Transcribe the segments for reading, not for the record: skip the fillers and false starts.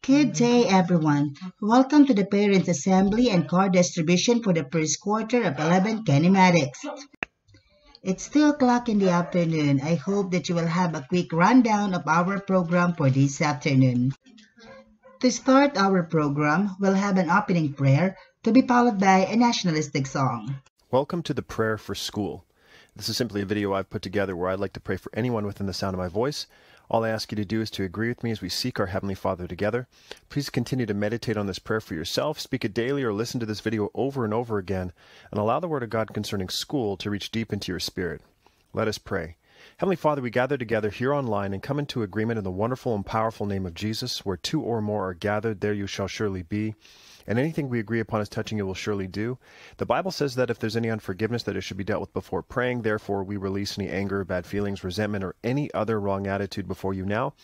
Good day, everyone. Welcome to the Parents' Assembly and card distribution for the first quarter of 11 kinematics. It's 2 o'clock in the afternoon. I hope that you will have a quick rundown of our program for this afternoon. To start our program, we'll have an opening prayer to be followed by a nationalistic song. Welcome to the Prayer for School. This is simply a video I've put together where I'd like to pray for anyone within the sound of my voice. All I ask you to do is to agree with me as we seek our Heavenly Father together. Please continue to meditate on this prayer for yourself, speak it daily, or listen to this video over and over again, and allow the Word of God concerning school to reach deep into your spirit. Let us pray. Heavenly Father, we gather together here online and come into agreement in the wonderful and powerful name of Jesus, where 2 or more are gathered, there you shall surely be. And anything we agree upon as touching you will surely do. The Bible says that if there's any unforgiveness, that it should be dealt with before praying. Therefore, we release any anger, bad feelings, resentment, or any other wrong attitude before you now.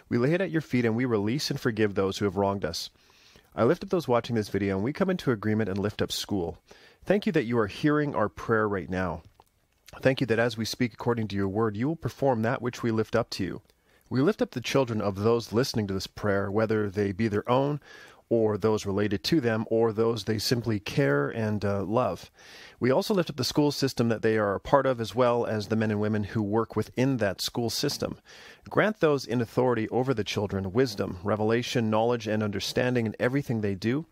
We lay it at your feet and we release and forgive those who have wronged us. I lift up those watching this video and we come into agreement and lift up school. Thank you that you are hearing our prayer right now. Thank you that as we speak according to your word, you will perform that which we lift up to you. We lift up the children of those listening to this prayer, whether they be their own, or those related to them, or those they simply care and love. We also lift up the school system that they are a part of, as well as the men and women who work within that school system. Grant those in authority over the children wisdom, revelation, knowledge, and understanding in everything they do.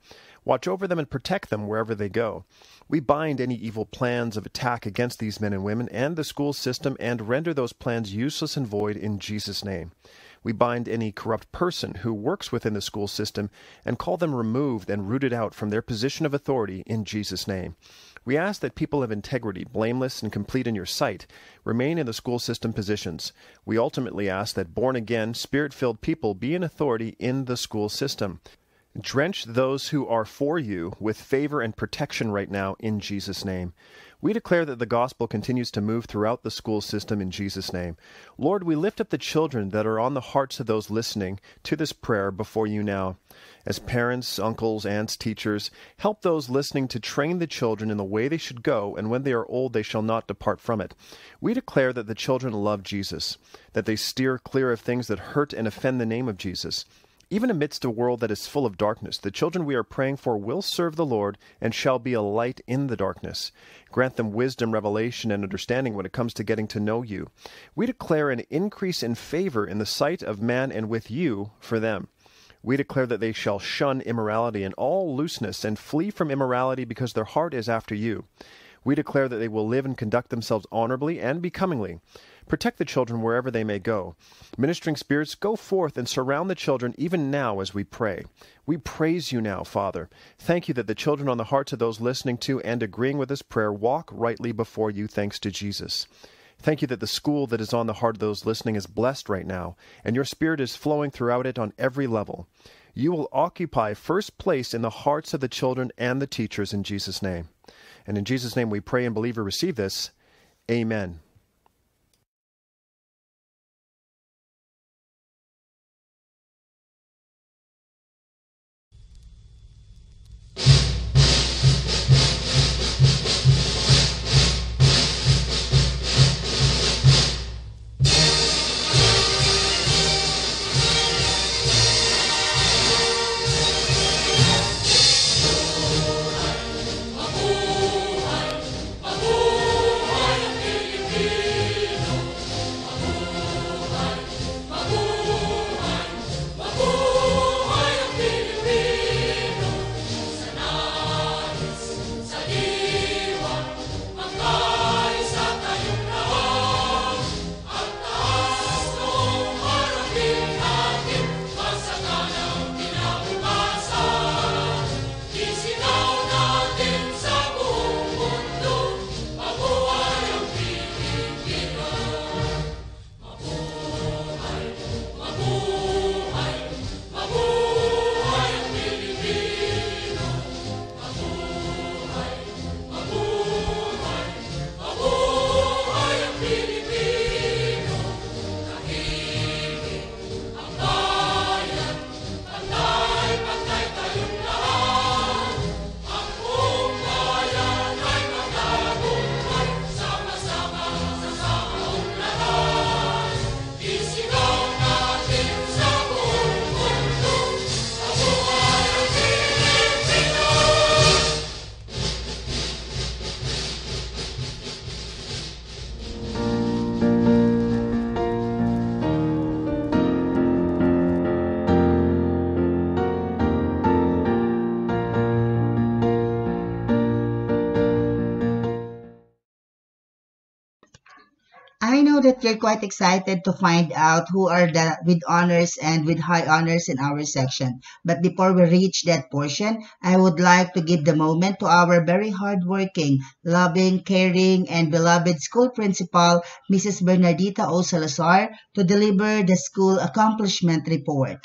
Watch over them and protect them wherever they go. We bind any evil plans of attack against these men and women and the school system and render those plans useless and void in Jesus' name. We bind any corrupt person who works within the school system and call them removed and rooted out from their position of authority in Jesus' name. We ask that people of integrity, blameless and complete in your sight, remain in the school system positions. We ultimately ask that born-again, spirit-filled people be in authority in the school system. Drench those who are for you with favor and protection right now in Jesus' name. We declare that the gospel continues to move throughout the school system in Jesus' name. Lord, we lift up the children that are on the hearts of those listening to this prayer before you now. As parents, uncles, aunts, teachers, help those listening to train the children in the way they should go, and when they are old they shall not depart from it. We declare that the children love Jesus, that they steer clear of things that hurt and offend the name of Jesus. Even amidst a world that is full of darkness, the children we are praying for will serve the Lord and shall be a light in the darkness. Grant them wisdom, revelation, and understanding when it comes to getting to know you. We declare an increase in favor in the sight of man and with you for them. We declare that they shall shun immorality and all looseness and flee from immorality because their heart is after you. We declare that they will live and conduct themselves honorably and becomingly. Protect the children wherever they may go. Ministering spirits, go forth and surround the children even now as we pray. We praise you now, Father. Thank you that the children on the hearts of those listening to and agreeing with this prayer walk rightly before you, thanks to Jesus. Thank you that the school that is on the heart of those listening is blessed right now, and your spirit is flowing throughout it on every level. You will occupy first place in the hearts of the children and the teachers in Jesus' name. And in Jesus' name we pray and believe we receive this. Amen. know that you're quite excited to find out who are the with honors and with high honors in our section. But before we reach that portion, I would like to give the moment to our very hardworking, loving, caring, and beloved school principal, Mrs. Bernardita O. Salazar, to deliver the school accomplishment report.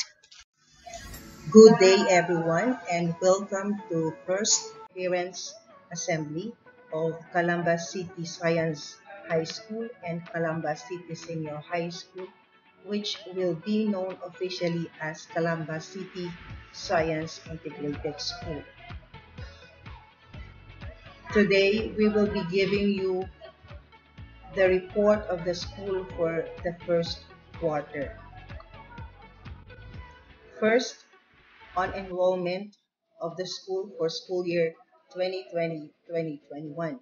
Good day, everyone, and welcome to First Parents Assembly of Calamba City Science High School and Calamba City Senior High School, which will be known officially as Calamba City Science Integrated School. Today, we will be giving you the report of the school for the first quarter. First, on enrollment of the school for school year 2020-2021.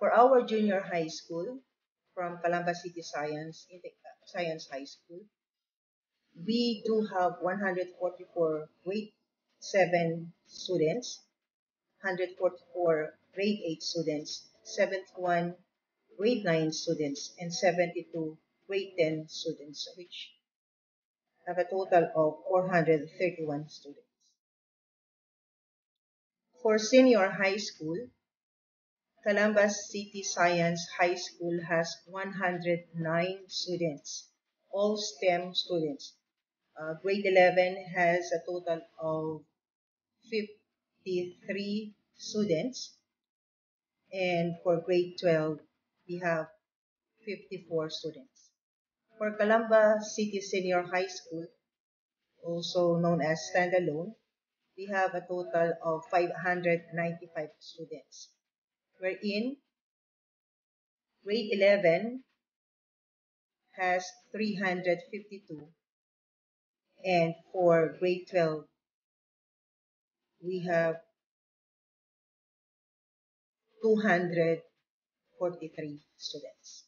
For our junior high school from Calamba City Science High School, we do have 144 grade 7 students, 144 grade 8 students, 71 grade 9 students, and 72 grade 10 students, which have a total of 431 students. For senior high school, Calamba City Science High School has 109 students, all STEM students. Grade 11 has a total of 53 students, and for grade 12, we have 54 students. For Calamba City Senior High School, also known as standalone, we have a total of 595 students, wherein grade 11 has 352, and for grade 12, we have 243 students.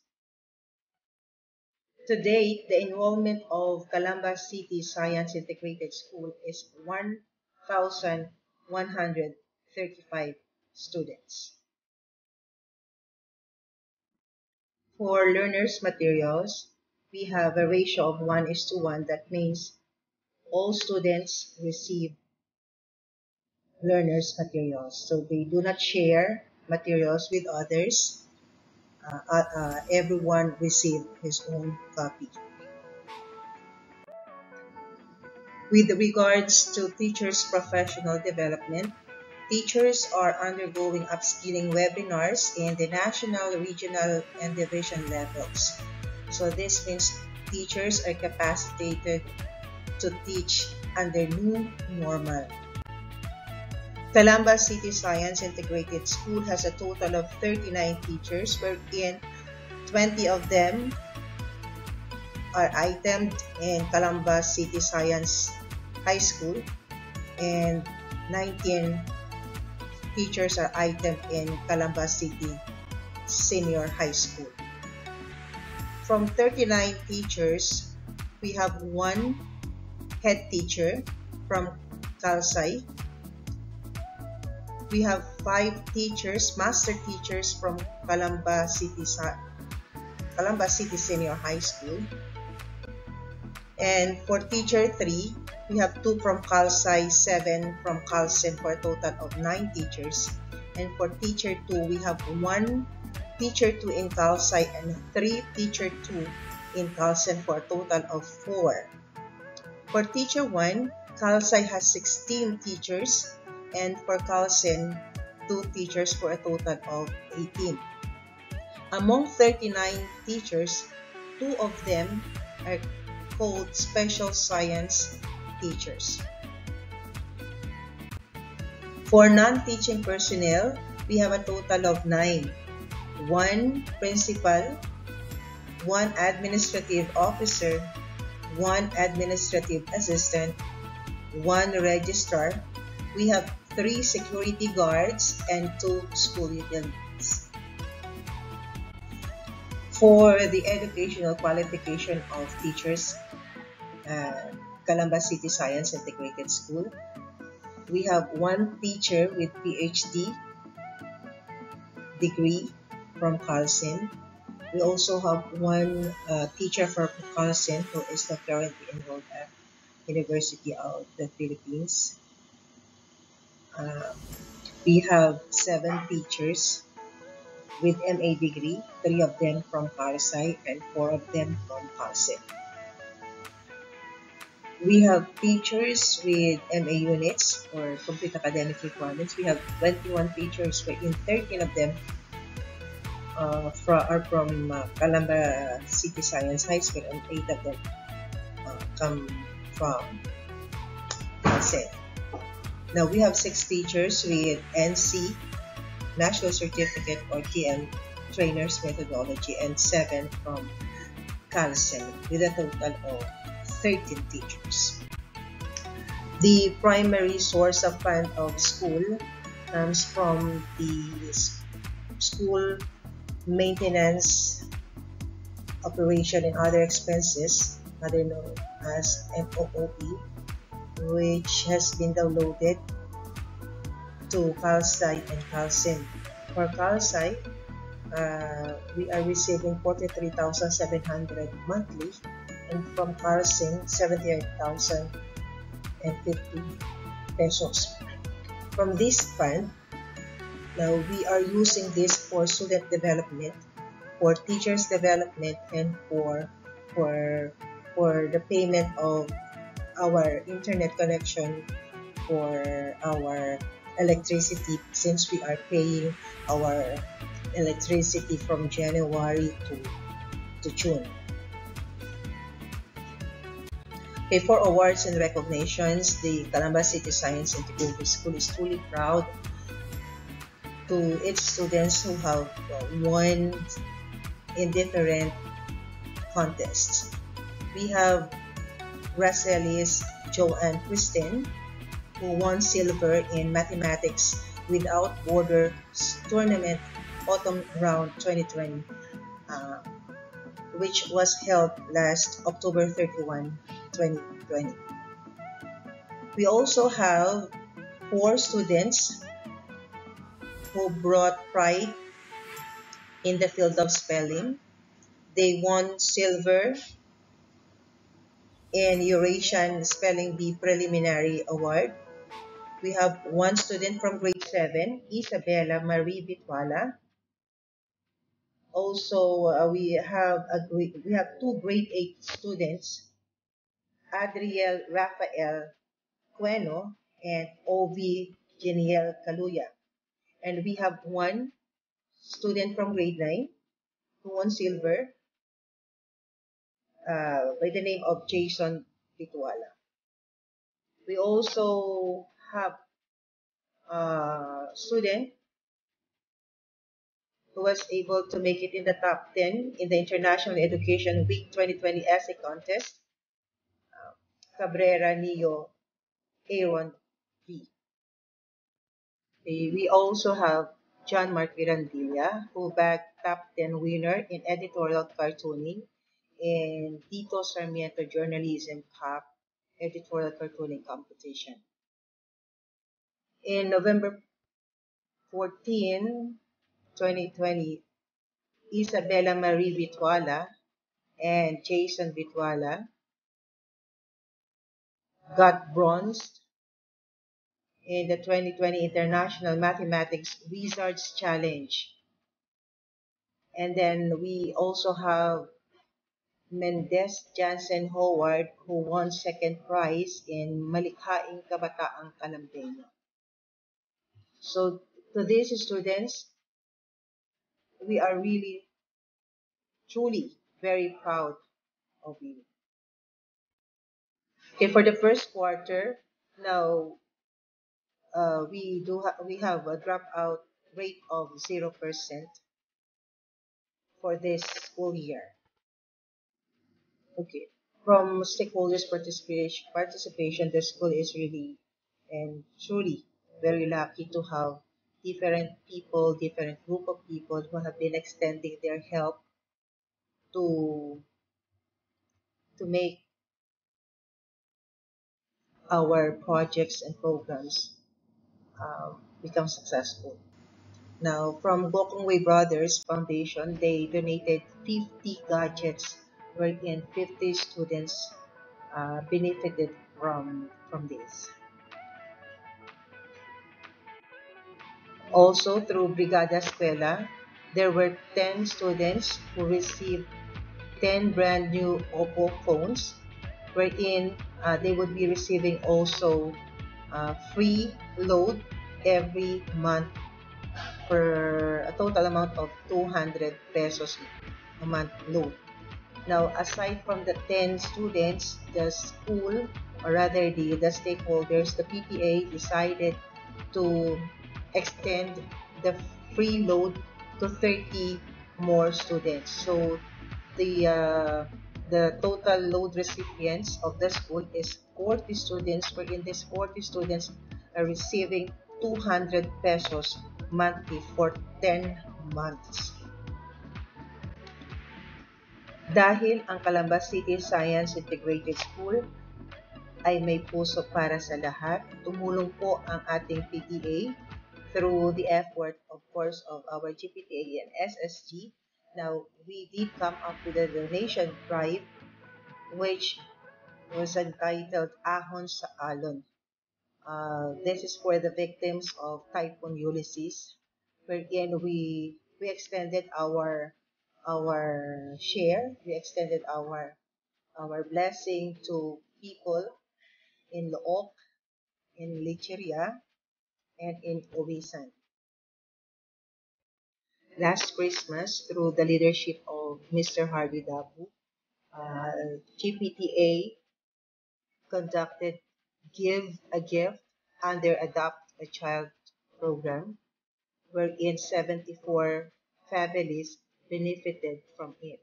To date, the enrollment of Calamba City Science Integrated School is 1,135 students. For learners' materials, we have a ratio of 1:1. That means all students receive learners' materials. So they do not share materials with others. Everyone received his own copy. With regards to teachers' professional development, teachers are undergoing upskilling webinars in the national, regional, and division levels. So this means teachers are capacitated to teach under new normal. Calamba City Science Integrated School has a total of 39 teachers, wherein 20 of them are itemed in Calamba City Science High School, and 19 teachers are itemed in Calamba City Senior High School. From 39 teachers, we have one head teacher from CalSci. We have 5 teachers, master teachers from Calamba City Senior High School. And for teacher 3, we have 2 from CalSci, 7 from CalSen, for a total of 9 teachers. And for teacher 2, we have 1 teacher 2 in CalSci and 3 teacher 2 in CalSen, for a total of 4. For teacher 1, CalSci has 16 teachers, and for CalSen, 2 teachers, for a total of 18. Among 39 teachers, 2 of them are called special science teachers. For non-teaching personnel, we have a total of 9. 1 principal, 1 administrative officer, 1 administrative assistant, 1 registrar. We have 3 security guards and 2 school utilities. For the educational qualification of teachers, Calamba City Science Integrated School, we have 1 teacher with PhD degree from CalSen, We also have one teacher from Wisconsin who is not currently enrolled at University of the Philippines. Uh, we have 7 teachers with MA degree, 3 of them from Karsai and 4 of them from Kalsen. We have teachers with MA units or complete academic requirements. We have 21 teachers, wherein 13 of them are from Calamba City Science High School, and 8 of them come from Kalsen. Now we have 6 teachers with NC, National Certificate or TM Trainers Methodology, and 7 from Kalsen, with a total of 13 teachers. The primary source of fund of school comes from the school maintenance, operation, and other expenses, other known as MOOP, which has been downloaded to Kalsai and Kalsen. For Kalsai, we are receiving 43,700 monthly, and from Kalsen, 78,050 pesos. From this fund, now we are using this for student development, for teachers development, and for the payment of our internet connection, for our electricity, since we are paying our electricity from January to June. Okay, for awards and recognitions, the Calamba City Science Integrated School is truly proud to its students who have won in different contests. We have Gracelis Joanne Kristen, who won silver in Mathematics Without Borders Tournament Autumn Round 2020, which was held last October 31, 2020. We also have 4 students who brought pride in the field of spelling. They won silver in Eurasian Spelling Bee Preliminary Award. We have 1 student from grade 7, Isabella Marie Bitwala. Also, we have 2 grade 8 students, Adriel Rafael Cueno and Ovi Geniel Kaluya. And we have 1 student from grade 9 who won silver by the name of Jason Bitwala. We also have a student who was able to make it in the top 10 in the International Education Week 2020 Essay Contest, Cabrera Neo Aaron V. We also have John Mark Mirandilla, who bagged top 10 winner in editorial cartooning in Tito Sarmiento Journalism Cup editorial cartooning competition. In November 14, 2020, Isabella Marie Bitwala and Jason Bitwala got bronze in the 2020 International Mathematics Wizards Challenge. And then we also have Mendez Jansen Howard, who won second prize in Malikhaing Kabataang Kalambeño. So to these students, we are really, truly very proud of you. Okay, for the first quarter, now we have a dropout rate of 0% for this school year. Okay, from stakeholders participation, the school is really and truly very lucky to have different group of people who have been extending their help to make our projects and programs become successful. Now, from Gokongwei Brothers Foundation, they donated 50 gadgets, wherein 50 students benefited from this. Also, through Brigada Escuela, there were 10 students who received 10 brand new Oppo phones, wherein they would be receiving also free load every month for a total amount of 200 pesos a month load. Now, aside from the 10 students, the school, or rather the stakeholders, the PTA decided to extend the free load to 30 more students. So the total load recipients of the school is 40 students, wherein these 40 students are receiving 200 pesos monthly for 10 months. Dahil ang Calamba City Science Integrated School ay may puso para sa lahat, tumulong po ang ating PTA through the effort, of course, of our GPTA and SSG. Now, we did come up with a donation drive which was entitled Ahon sa Alon. This is for the victims of Typhoon Ulysses, wherein we extended our share, we extended our blessing to people in Look, in Lecheria, and in Ovisan. Last Christmas, through the leadership of Mr. Harvey Dabu, GPTA conducted Give a Gift under Adopt a Child program, wherein 74 families benefited from it.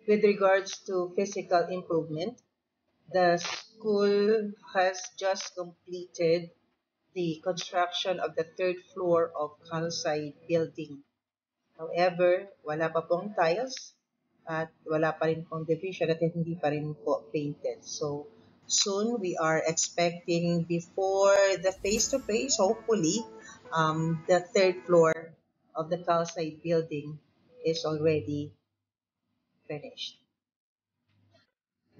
With regards to physical improvement, the school has just completed the construction of the third floor of Calside building. However, wala pa pong tiles at wala pa rin pong division at hindi pa rin po painted. So, soon we are expecting before the face-to-face, hopefully, the third floor of the Calside building is already finished.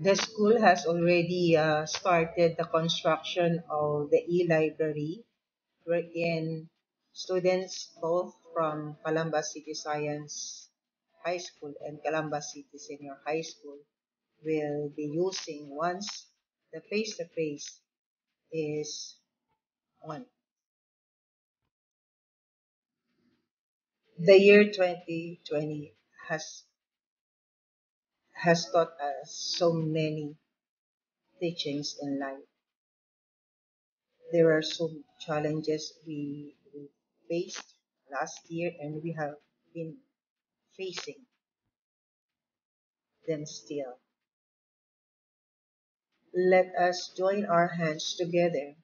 The school has already started the construction of the e-library, wherein students both from Calamba City Science High School and Calamba City Senior High School will be using once the face-to-face is on. The year 2020 has taught us so many teachings in life. There are some challenges we faced last year, and we have been facing them still. Let us join our hands together,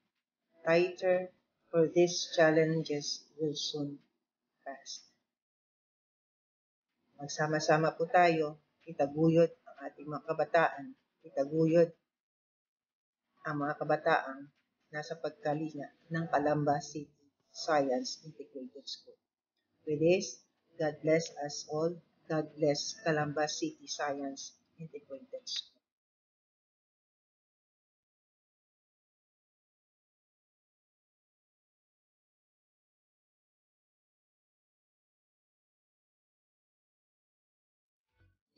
tighter, for these challenges will soon pass. Magsama-sama po tayo, itaguyod ang ating mga kabataan, itaguyod ang mga kabataang nasa pagkalinga ng Calamba City Science Integrated School. With this, God bless us all. God bless Calamba City Science Integrated School.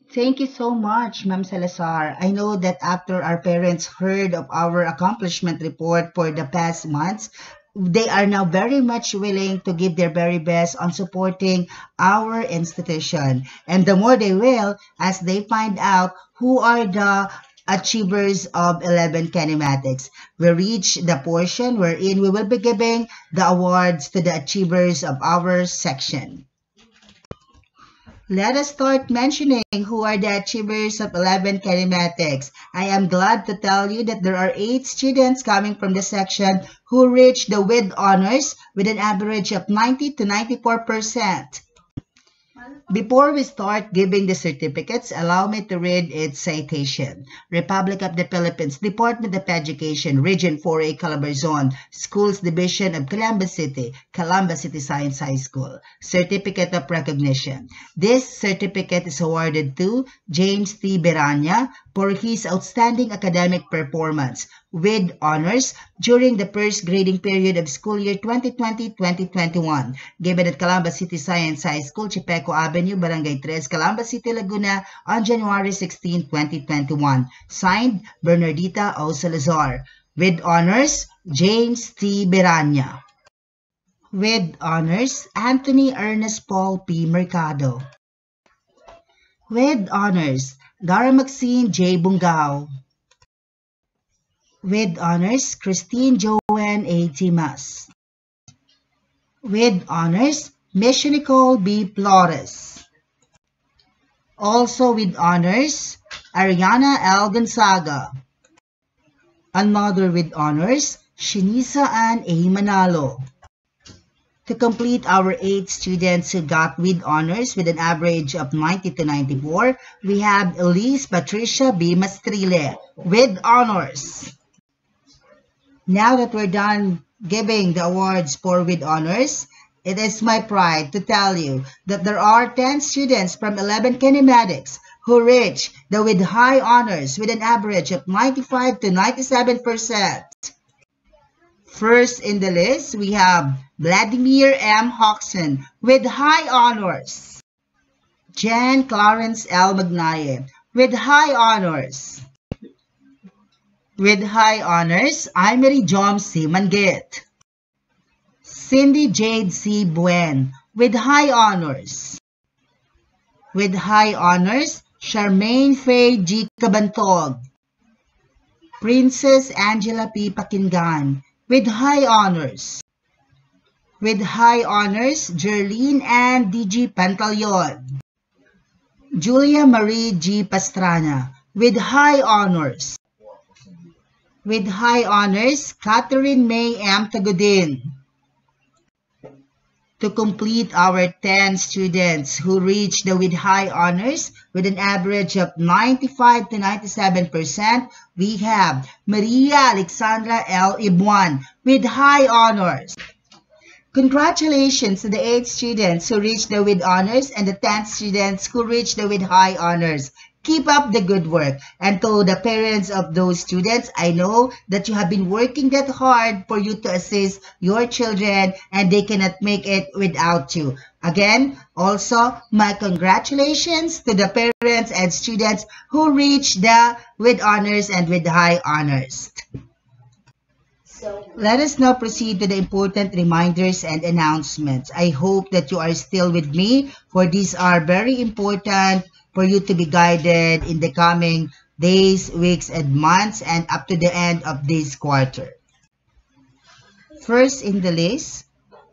Thank you so much, Ma'am Salazar. I know that after our parents heard of our accomplishment report for the past months, they are now very much willing to give their very best on supporting our institution. And the more they will, as they find out who are the achievers of 11 kinematics. We reach the portion wherein we will be giving the awards to the achievers of our section. Let us start mentioning who are the achievers of 11 kinematics. I am glad to tell you that there are 8 students coming from the section who reached the with honors with an average of 90 to 94%. Before we start giving the certificates, allow me to read its citation. Republic of the Philippines, Department of Education, Region 4A, Calabarzon, Schools Division of Calamba City Science High School. Certificate of Recognition. This certificate is awarded to James T. Beranya for his outstanding academic performance with honors during the first grading period of school year 2020-2021, given at Calamba City Science High School, Chipeco Avenue, Barangay 3, Calamba City, Laguna, on January 16, 2021. Signed, Bernardita O. Salazar. With honors, James T. Beranya. With honors, Anthony Ernest Paul P. Mercado. With honors, Dara Maxine J. Bungao. With honors, Christine Joanne A. Timas. With honors, Miss Nicole B. Flores. Also with honors, Ariana L. Gonzaga. Another with honors, Shinisa Ann A. Manalo. To complete our 8 students who got with honors with an average of 90 to 94, we have Elise Patricia B. Mastrile with honors. Now that we're done giving the awards for with honors, it is my pride to tell you that there are 10 students from 11 kinematics who reached the with high honors with an average of 95 to 97%. First in the list, we have Vladimir M. Hoxton with high honors. Jan Clarence L. Magnaye with high honors. With high honors, Aimee Jom C. Manguet. Cindy Jade C. Buen with high honors. With high honors, Charmaine Faye G. Cabantog. Princess Angela P. Pakingan with high honors. With high honors, Jerlene Ann D.G. Pantaleon. Julia Marie G. Pastrana with high honors. With high honors, Catherine May M. Tagudin. To complete our 10 students who reached the with high honors with an average of 95 to 97%, we have Maria Alexandra L. Ibuan with high honors. Congratulations to the 8 students who reached the with honors and the 10 students who reached the with high honors. Keep up the good work. And to the parents of those students, I know that you have been working that hard for you to assist your children and they cannot make it without you. Again, also, my congratulations to the parents and students who reached the with honors and with high honors. Let us now proceed to the important reminders and announcements. I hope that you are still with me, for these are very important for you to be guided in the coming days, weeks, and months, and up to the end of this quarter. First in the list,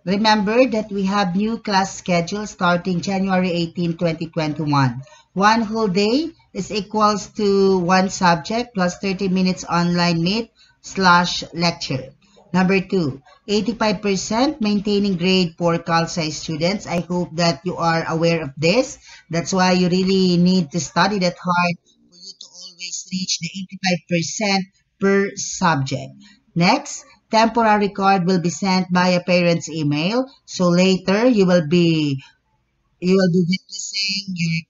remember that we have new class schedule starting January 18, 2021. One whole day is equals to one subject plus 30 minutes online meet/lecture. Number 2, 85% maintaining grade for CalSci students. I hope that you are aware of this. That's why you really need to study that hard for you to always reach the 85% per subject. Next, temporary card will be sent by a parent's email. So later, you will be witnessing your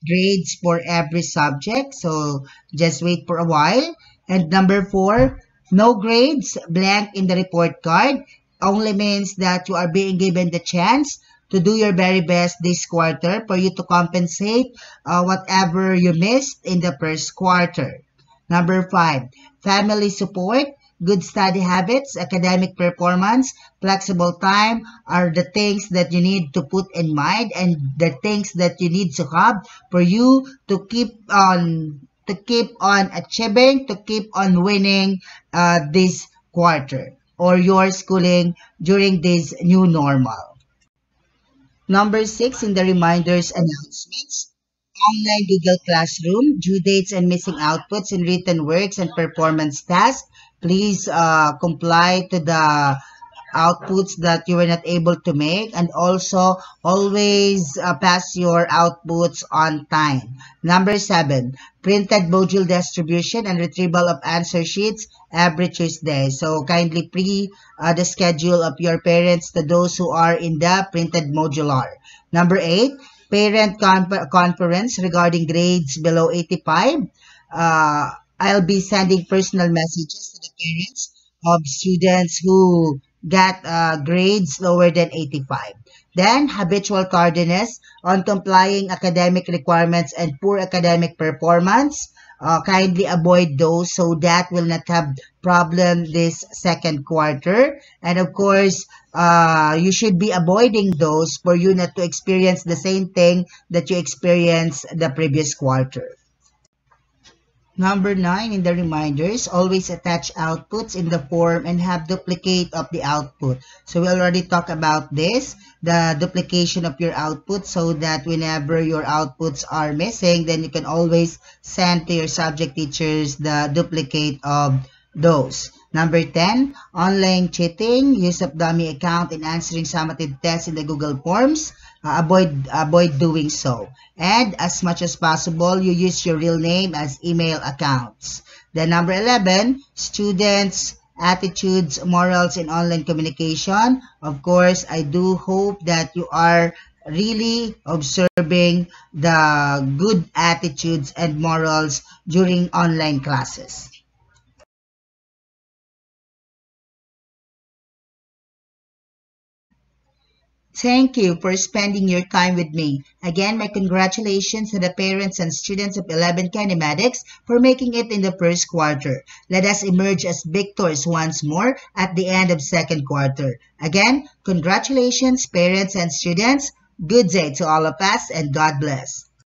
grades for every subject. So just wait for a while. And number 4, no grades, blank in the report card, only means that you are being given the chance to do your very best this quarter for you to compensate whatever you missed in the first quarter. Number 5, family support, good study habits, academic performance, flexible time are the things that you need to put in mind and the things that you need to have for you to keep on achieving, to keep on winning this quarter or your schooling during this new normal. Number 6 in the reminders announcements, online Google Classroom, due dates and missing outputs in written works and performance tasks. Please comply to the outputs that you were not able to make, and also always pass your outputs on time. Number 7, printed module distribution and retrieval of answer sheets every Tuesday. So kindly the schedule of your parents to those who are in the printed modular. Number 8, parent conference regarding grades below 85. I'll be sending personal messages to the parents of students who got grades lower than 85. Then, habitual tardiness on complying academic requirements and poor academic performance. Kindly avoid those so that will not have problem this second quarter. And of course, you should be avoiding those for you not to experience the same thing that you experienced the previous quarter. Number 9, in the reminders, always attach outputs in the form and have duplicate of the output. So we already talked about this, the duplication of your output, so that whenever your outputs are missing, then you can always send to your subject teachers the duplicate of those. Number 10, online cheating, use of dummy account in answering summative tests in the Google Forms. Avoid doing so. And as much as possible, you use your real name as email accounts. Then number 11, students' attitudes, morals in online communication. Of course, I do hope that you are really observing the good attitudes and morals during online classes. Thank you for spending your time with me. Again, my congratulations to the parents and students of 11 kinematics for making it in the first quarter. Let us emerge as victors once more at the end of second quarter. Again, congratulations parents and students. Good day to all of us and God bless.